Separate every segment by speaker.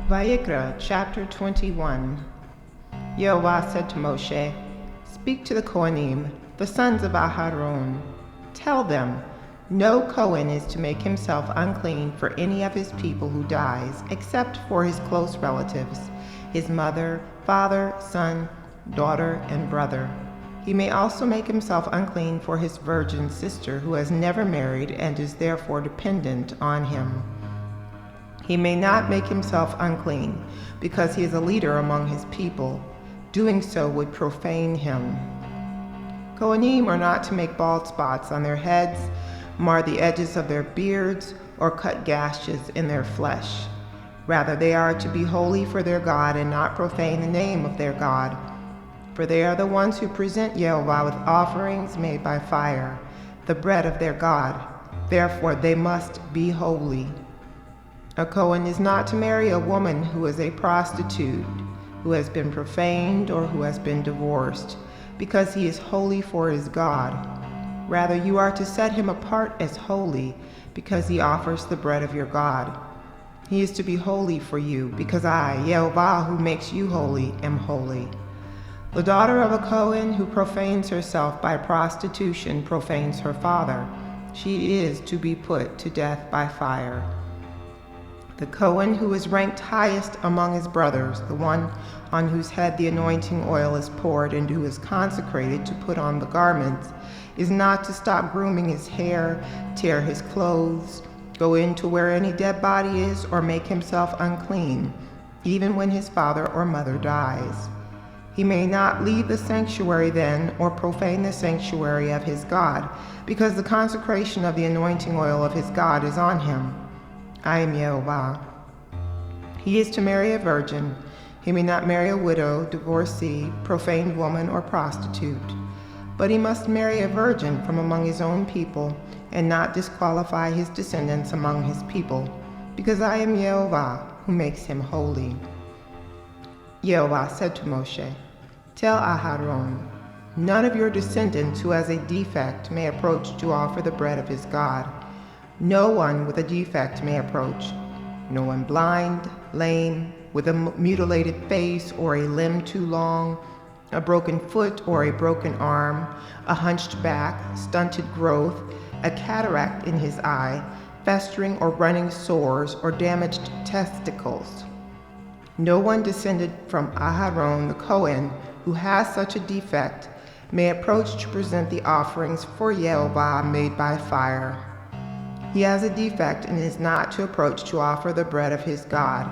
Speaker 1: Vayikra Chapter 21. Yehovah said to Moshe, "Speak to the Kohanim, the sons of Aharon. Tell them, no Kohen is to make himself unclean for any of his people who dies, except for his close relatives, his mother, father, son, daughter, and brother. He may also make himself unclean for his virgin sister who has never married and is therefore dependent on him. He may not make himself unclean because he is a leader among his people. Doing so would profane him. Kohanim are not to make bald spots on their heads, mar the edges of their beards, or cut gashes in their flesh. Rather, they are to be holy for their God and not profane the name of their God. For they are the ones who present Yehovah with offerings made by fire, the bread of their God. Therefore, they must be holy. A Kohen is not to marry a woman who is a prostitute, who has been profaned, or who has been divorced, because he is holy for his God. Rather, you are to set him apart as holy, because he offers the bread of your God. He is to be holy for you, because I, Yehovah, who makes you holy, am holy. The daughter of a Kohen who profanes herself by prostitution profanes her father. She is to be put to death by fire. The Kohen who is ranked highest among his brothers, the one on whose head the anointing oil is poured and who is consecrated to put on the garments, is not to stop grooming his hair, tear his clothes, go in to where any dead body is, or make himself unclean, even when his father or mother dies. He may not leave the sanctuary then, or profane the sanctuary of his God, because the consecration of the anointing oil of his God is on him. I am Yehovah. He is to marry a virgin. He may not marry a widow, divorcee, profaned woman, or prostitute. But he must marry a virgin from among his own people and not disqualify his descendants among his people, because I am Yehovah, who makes him holy." Yehovah said to Moshe, "Tell Aharon, none of your descendants who has a defect may approach to offer the bread of his God. No one with a defect may approach. No one blind, lame, with a mutilated face or a limb too long, a broken foot or a broken arm, a hunched back, stunted growth, a cataract in his eye, festering or running sores, or damaged testicles. No one descended from Aharon the Kohen who has such a defect may approach to present the offerings for Yehovah made by fire. He has a defect and is not to approach to offer the bread of his God.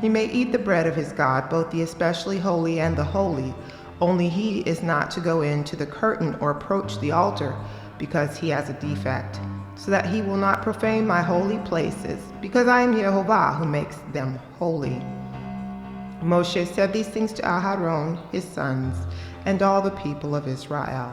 Speaker 1: He may eat the bread of his God, both the especially holy and the holy, only he is not to go into the curtain or approach the altar, because he has a defect, so that he will not profane my holy places, because I am Yehovah who makes them holy." Moshe said these things to Aharon, his sons, and all the people of Israel.